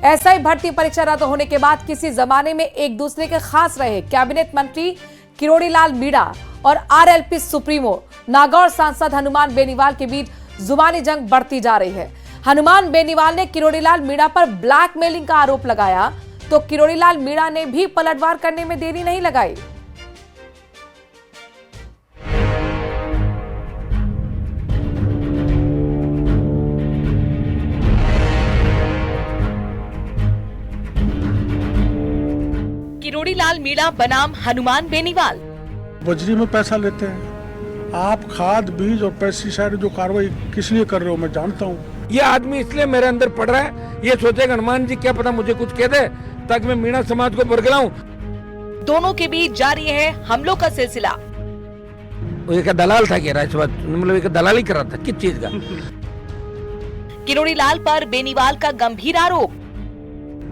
SI भर्ती परीक्षा रद्द होने के बाद किसी जमाने में एक दूसरे के खास रहे कैबिनेट मंत्री किरोड़ीलाल मीणा और आरएलपी सुप्रीमो नागौर सांसद हनुमान बेनीवाल के बीच जुबानी जंग बढ़ती जा रही है। हनुमान बेनीवाल ने किरोड़ीलाल मीणा पर ब्लैकमेलिंग का आरोप लगाया तो किरोड़ीलाल मीणा ने भी पलटवार करने में देरी नहीं लगाई। किरोड़ीलाल मीणा बनाम हनुमान बेनीवाल। बजरी में पैसा लेते हैं आप, खाद बीज और पेस्टिसाइड जो कार्रवाई किस लिए कर रहे हो मैं जानता हूँ। ये आदमी इसलिए मेरे अंदर पड़ रहा है, ये सोचेगा हनुमान जी क्या पता मुझे कुछ कह दे ताकि मैं मीणा समाज को बरगलाऊं। दोनों के बीच जारी है हमलों का सिलसिला। वो एक दलाल था, कह रहा है मतलब एक दलाली कर रहा था किस चीज का। किरोड़ीलाल पर बेनीवाल का गंभीर आरोप।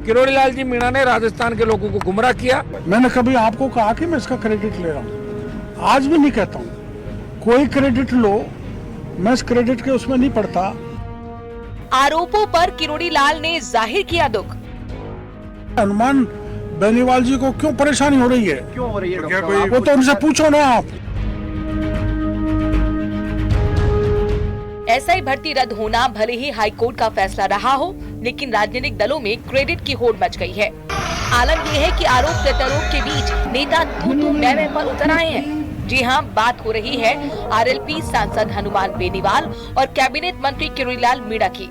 किरोड़ीलाल जी मीणा ने राजस्थान के लोगों को गुमराह किया। मैंने कभी आपको कहा कि मैं इसका क्रेडिट ले रहा हूँ, आज भी नहीं कहता हूँ। कोई क्रेडिट लो, मैं इस क्रेडिट के उसमें नहीं पड़ता। आरोपों पर किरोड़ीलाल ने जाहिर किया दुख। हनुमान बेनीवाल जी को क्यों परेशानी हो रही है? क्यों हो रही है? क्या कोई वो तो उनसे पूछो ना आप। एसआई भर्ती रद्द होना भले ही हाईकोर्ट का फैसला रहा हो, लेकिन राजनीतिक दलों में क्रेडिट की होड़ मच गई है। आलम यह है कि आरोप प्रत्यारोप के बीच नेता तू मैं पर उतर आए हैं। जी हां, बात हो रही है आरएलपी सांसद हनुमान बेनीवाल और कैबिनेट मंत्री किरोड़ीलाल मीणा की।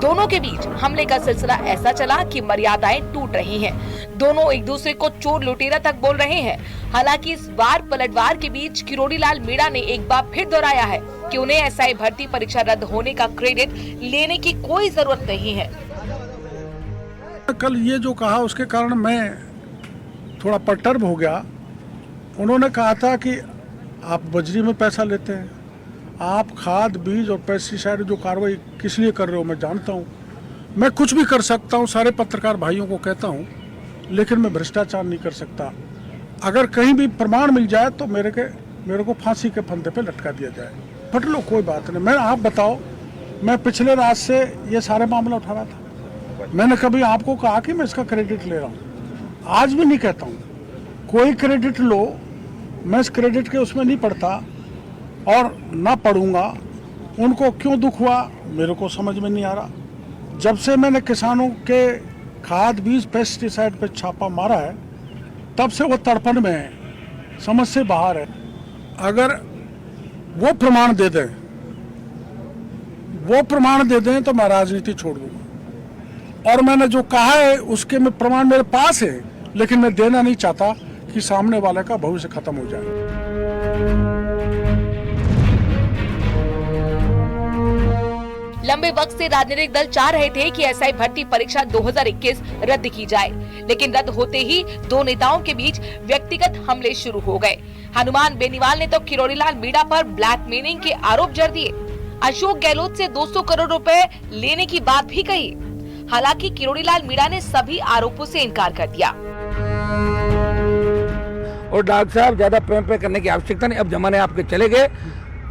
दोनों के बीच हमले का सिलसिला ऐसा चला कि मर्यादाएं टूट रही हैं। दोनों एक दूसरे को चोर लुटेरा तक बोल रहे हैं। हालांकि इस बार पलटवार के बीच किरोड़ीलाल मीणा ने एक बार फिर दोहराया है कि उन्हें एसआई भर्ती परीक्षा रद्द होने का क्रेडिट लेने की कोई जरूरत नहीं है। कल ये जो कहा उसके कारण मैं थोड़ा परटर्ब हो गया। उन्होंने कहा था कि आप बजरी में पैसा लेते हैं, आप खाद बीज और पेस्टिसाइड जो कार्रवाई किस लिए कर रहे हो मैं जानता हूँ। मैं कुछ भी कर सकता हूँ, सारे पत्रकार भाइयों को कहता हूँ, लेकिन मैं भ्रष्टाचार नहीं कर सकता। अगर कहीं भी प्रमाण मिल जाए तो मेरे को फांसी के फंदे पे लटका दिया जाए। फट लो, कोई बात नहीं। मैं आप बताओ, मैं पिछले रात से ये सारे मामला उठा रहा था। मैंने कभी आपको कहा कि मैं इसका क्रेडिट ले रहा हूँ, आज भी नहीं कहता हूँ। कोई क्रेडिट लो, मैं इस क्रेडिट के उसमें नहीं पड़ता और ना पढ़ूंगा। उनको क्यों दुख हुआ मेरे को समझ में नहीं आ रहा। जब से मैंने किसानों के खाद बीज पेस्टिसाइड पे छापा मारा है तब से वो तड़पन में है, समझ से बाहर है। अगर वो प्रमाण दे दें तो मैं राजनीति छोड़ दूंगा। और मैंने जो कहा है उसके में प्रमाण मेरे पास है, लेकिन मैं देना नहीं चाहता कि सामने वाले का भविष्य खत्म हो जाए। लंबे वक्त से राजनीतिक दल चाह रहे थे कि एसआई भर्ती परीक्षा 2021 रद्द की जाए, लेकिन रद्द होते ही दो नेताओं के बीच व्यक्तिगत हमले शुरू हो गए। हनुमान बेनीवाल ने तो किरोड़ीलाल मीणा पर ब्लैकमेलिंग के आरोप जड़ दिए। अशोक गहलोत से 200 करोड़ रुपए लेने की बात भी कही। हालांकि किरोड़ीलाल मीणा ने सभी आरोपों से इनकार कर दिया। और डॉक्टर साहब ज्यादा पे करने की आवश्यकता नहीं, अब जमाने आपके चले गए।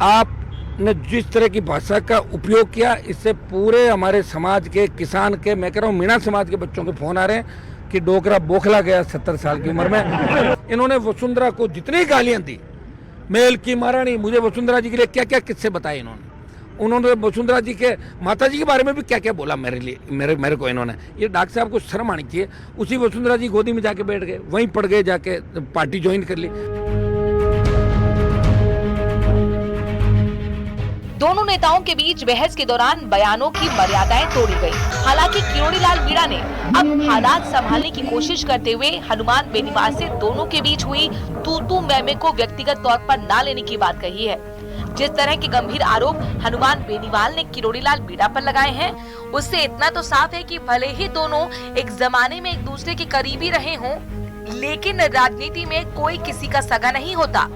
आपने जिस तरह की भाषा का उपयोग किया, इससे पूरे हमारे समाज के किसान के, मैं कह रहा हूँ मीणा समाज के बच्चों के फोन आ रहे हैं कि डोकरा बौखला गया 70 साल की उम्र में। इन्होंने वसुंधरा को जितनी गालियां दी, मेल की महारानी, मुझे वसुंधरा जी के लिए क्या क्या किस्से बताए उन्होंने वसुंधरा जी के माता जी के बारे में भी क्या क्या बोला मेरे को इन्होंने। ये डॉक्टर साहब को शर्म आनी चाहिए। उसी वसुंधरा जी गोदी में जाके बैठ गए, वहीं पड़ गए, जाके पार्टी ज्वाइन कर ली। दोनों नेताओं के बीच बहस के दौरान बयानों की मर्यादाएं तोड़ी गई। हालांकि किरोड़ीलाल मीणा ने अब हालात संभालने की कोशिश करते हुए हनुमान बेनीवाल से दोनों के बीच हुई तू मैं को व्यक्तिगत तौर पर ना लेने की बात कही है। जिस तरह के गंभीर आरोप हनुमान बेनीवाल ने किरोड़ीलाल मीणा पर लगाए हैं, उससे इतना तो साफ है कि भले ही दोनों एक जमाने में एक दूसरे के करीबी रहे हों, लेकिन राजनीति में कोई किसी का सगा नहीं होता।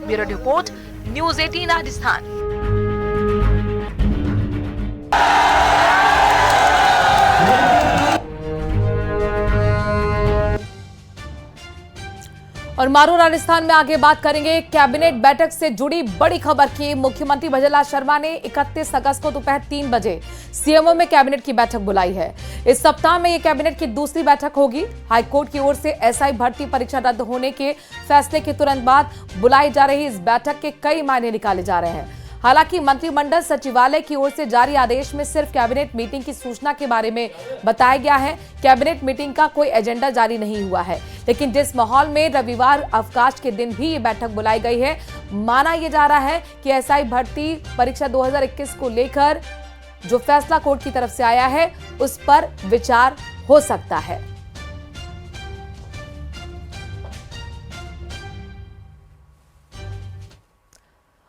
Bureau report, news 18 Rajasthan. और और मारू राजस्थान में आगे बात करेंगे कैबिनेट बैठक से जुड़ी बड़ी खबर की। मुख्यमंत्री भजनलाल शर्मा ने 31 अगस्त को दोपहर 3 बजे सीएमओ में कैबिनेट की बैठक बुलाई है। इस सप्ताह में यह कैबिनेट की दूसरी बैठक होगी। हाईकोर्ट की ओर से एसआई भर्ती परीक्षा रद्द होने के फैसले के तुरंत बाद बुलाई जा रही इस बैठक के कई मायने निकाले जा रहे हैं। हालांकि मंत्रिमंडल सचिवालय की ओर से जारी आदेश में सिर्फ कैबिनेट मीटिंग की सूचना के बारे में बताया गया है। कैबिनेट मीटिंग का कोई एजेंडा जारी नहीं हुआ है, लेकिन जिस माहौल में रविवार अवकाश के दिन भी ये बैठक बुलाई गई है, माना यह जा रहा है कि एसआई भर्ती परीक्षा 2021 को लेकर जो फैसला कोर्ट की तरफ से आया है उस पर विचार हो सकता है।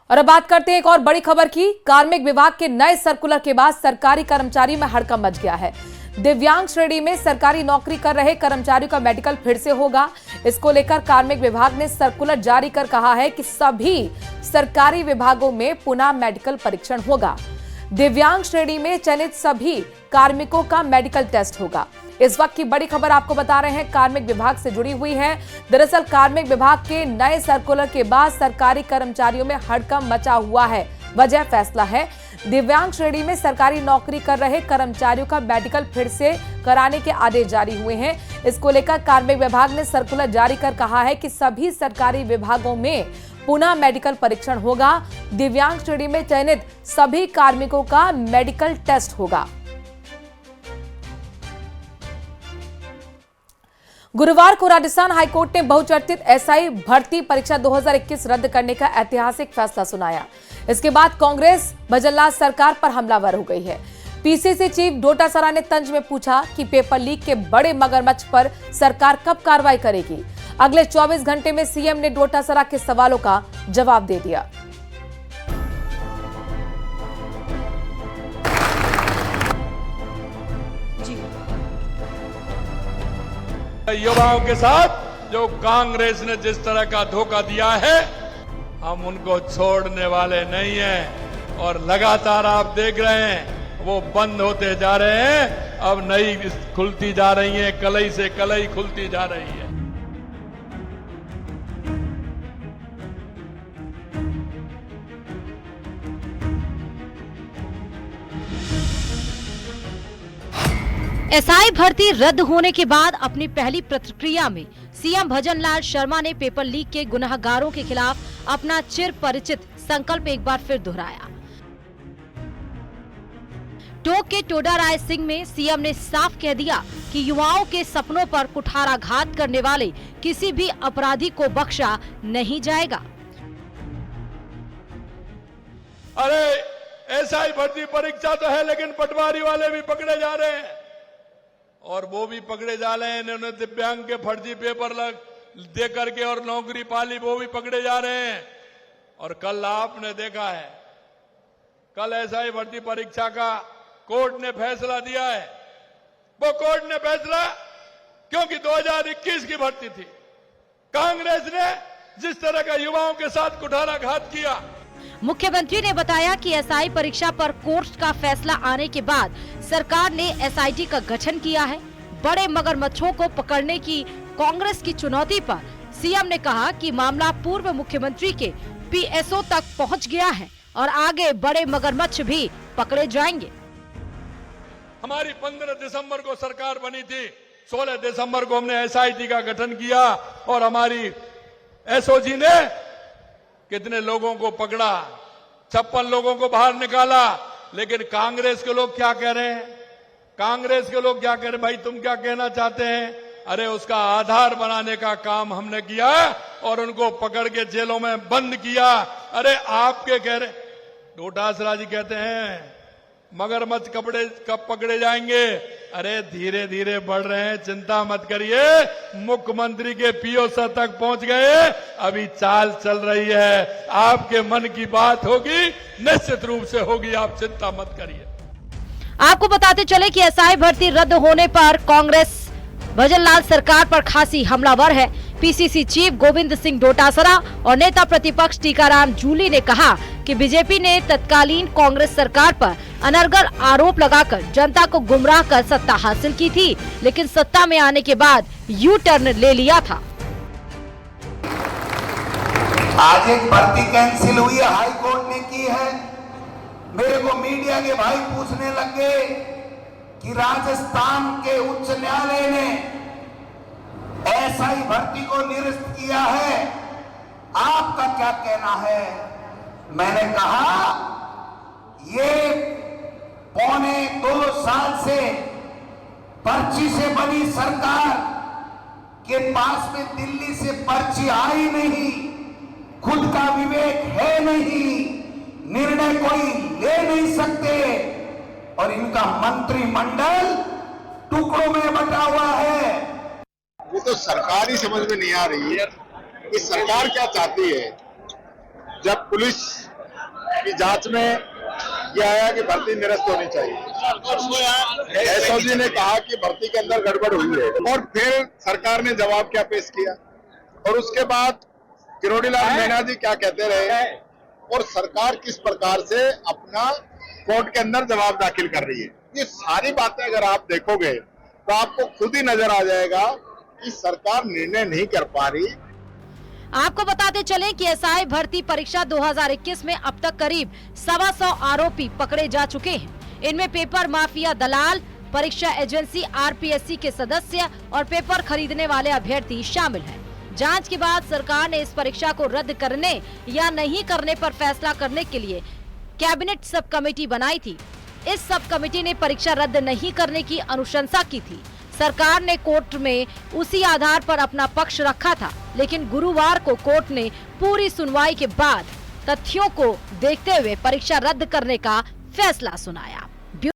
और अब बात करते हैं एक और बड़ी खबर की। कार्मिक विभाग के नए सर्कुलर के बाद सरकारी कर्मचारी में हड़कंप मच गया है। दिव्यांग श्रेणी में सरकारी नौकरी कर रहे कर्मचारियों का मेडिकल फिर से होगा। इसको लेकर कार्मिक विभाग ने सर्कुलर जारी कर कहा है कि सभी सरकारी विभागों में पुनः मेडिकल परीक्षण होगा। दिव्यांग श्रेणी में चयनित सभी कार्मिकों का मेडिकल टेस्ट होगा। इस वक्त की बड़ी खबर आपको बता रहे हैं, कार्मिक विभाग से जुड़ी हुई है। दरअसल कार्मिक विभाग के नए सर्कुलर के बाद सरकारी कर्मचारियों में हड़कंप मचा हुआ है। वजह फैसला है, दिव्यांग श्रेणी में सरकारी नौकरी कर रहे कर्मचारियों का मेडिकल फिर से कराने के आदेश जारी हुए हैं। इसको लेकर कार्मिक विभाग ने सर्कुलर जारी कर कहा है कि सभी सरकारी विभागों में पुनः मेडिकल परीक्षण होगा। दिव्यांग श्रेणी में चयनित सभी कार्मिकों का मेडिकल टेस्ट होगा। गुरुवार को राजस्थान हाईकोर्ट ने बहुचर्चित एसआई भर्ती परीक्षा 2021 रद्द करने का ऐतिहासिक फैसला सुनाया। इसके बाद कांग्रेस भजनलाल सरकार पर हमलावर हो गई है। पीसीसी चीफ डोटासरा ने तंज में पूछा कि पेपर लीक के बड़े मगरमच्छ पर सरकार कब कार्रवाई करेगी। अगले 24 घंटे में सीएम ने डोटासरा के सवालों का जवाब दे दिया। युवाओं के साथ जो कांग्रेस ने जिस तरह का धोखा दिया है, हम उनको छोड़ने वाले नहीं हैं। और लगातार आप देख रहे हैं वो बंद होते जा रहे हैं, अब नई खुलती जा रही है, कलई से कलई खुलती जा रही है। एसआई भर्ती रद्द होने के बाद अपनी पहली प्रतिक्रिया में सीएम भजनलाल शर्मा ने पेपर लीक के गुनहगारों के खिलाफ अपना चिर परिचित संकल्प एक बार फिर दोहराया। टोंक के टोडाराय सिंह में सीएम ने साफ कह दिया कि युवाओं के सपनों पर कुठाराघात करने वाले किसी भी अपराधी को बख्शा नहीं जाएगा। अरे एसआई भर्ती परीक्षा तो है, लेकिन पटवारी वाले भी पकड़े जा रहे हैं, और वो भी पकड़े जा रहे हैं। इन्होंने दिव्यांग के फर्जी पेपर दे करके और नौकरी पाली, वो भी पकड़े जा रहे हैं। और कल आपने देखा है, कल एसआई भर्ती परीक्षा का कोर्ट ने फैसला दिया है। वो कोर्ट ने फैसला, क्योंकि 2021 की भर्ती थी, कांग्रेस ने जिस तरह का युवाओं के साथ कुठाराघात किया। मुख्यमंत्री ने बताया कि एसआई परीक्षा पर कोर्ट का फैसला आने के बाद सरकार ने एसआईटी का गठन किया है। बड़े मगरमच्छों को पकड़ने की कांग्रेस की चुनौती पर सीएम ने कहा कि मामला पूर्व मुख्यमंत्री के पीएसओ तक पहुंच गया है और आगे बड़े मगरमच्छ भी पकड़े जाएंगे। हमारी 15 दिसंबर को सरकार बनी थी, 16 दिसंबर को हमने एसआईटी का गठन किया और हमारी एसओजी ने कितने लोगों को पकड़ा, 56 लोगों को बाहर निकाला। लेकिन कांग्रेस के लोग क्या कह रहे हैं? कांग्रेस के लोग क्या कह रहे हैं? भाई तुम क्या कहना चाहते हैं? अरे उसका आधार बनाने का काम हमने किया और उनको पकड़ के जेलों में बंद किया। अरे आपके कह रहे, डोटासरा जी कहते हैं मगरमच्छ कब पकड़े जाएंगे? अरे धीरे धीरे बढ़ रहे हैं, चिंता मत करिए। मुख्यमंत्री के पीओ तक पहुंच गए, अभी चाल चल रही है। आपके मन की बात होगी, निश्चित रूप से होगी, आप चिंता मत करिए। आपको बताते चले कि एसआई भर्ती रद्द होने पर कांग्रेस भजनलाल सरकार पर खासी हमलावर है। पीसीसी चीफ गोविंद सिंह डोटासरा और नेता प्रतिपक्ष टीकाराम जूली ने कहा कि बीजेपी ने तत्कालीन कांग्रेस सरकार पर अनर्गल आरोप लगाकर जनता को गुमराह कर सत्ता हासिल की थी, लेकिन सत्ता में आने के बाद यू टर्न ले लिया था। आज एक भर्ती कैंसिल हुई है, हाई कोर्ट ने की है। मेरे को मीडिया के भाई पूछने लगे कि राजस्थान के उच्च न्यायालय ने एसआई भर्ती को निरस्त किया है, आपका क्या कहना है? मैंने कहा ये 1.25 साल से पर्ची से बनी सरकार के पास में दिल्ली से पर्ची आई नहीं, खुद का विवेक है नहीं, निर्णय कोई ले नहीं सकते और इनका मंत्रिमंडल टुकड़ों में बटा हुआ है। ये तो सरकार ही समझ में नहीं आ रही है कि सरकार क्या चाहती है। जब पुलिस की जांच में यह आया कि भर्ती निरस्त होनी चाहिए, एसओजी ने कहा कि भर्ती के अंदर गड़बड़ हुई है और फिर सरकार ने जवाब क्या पेश किया और उसके बाद किरोड़ीलाल मीणा जी क्या कहते रहे और सरकार किस प्रकार से अपना कोर्ट के अंदर जवाब दाखिल कर रही है। ये सारी बातें अगर आप देखोगे तो आपको खुद ही नजर आ जाएगा कि सरकार निर्णय नहीं कर पा रही। आपको बताते चलें कि एसआई भर्ती परीक्षा 2021 में अब तक करीब 125 आरोपी पकड़े जा चुके हैं। इनमें पेपर माफिया दलाल, परीक्षा एजेंसी आरपीएससी के सदस्य और पेपर खरीदने वाले अभ्यर्थी शामिल हैं। जांच के बाद सरकार ने इस परीक्षा को रद्द करने या नहीं करने पर फैसला करने के लिए कैबिनेट सब कमेटी बनाई थी। इस सब कमेटी ने परीक्षा रद्द नहीं करने की अनुशंसा की थी। सरकार ने कोर्ट में उसी आधार पर अपना पक्ष रखा था, लेकिन गुरुवार को कोर्ट ने पूरी सुनवाई के बाद तथ्यों को देखते हुए परीक्षा रद्द करने का फैसला सुनाया।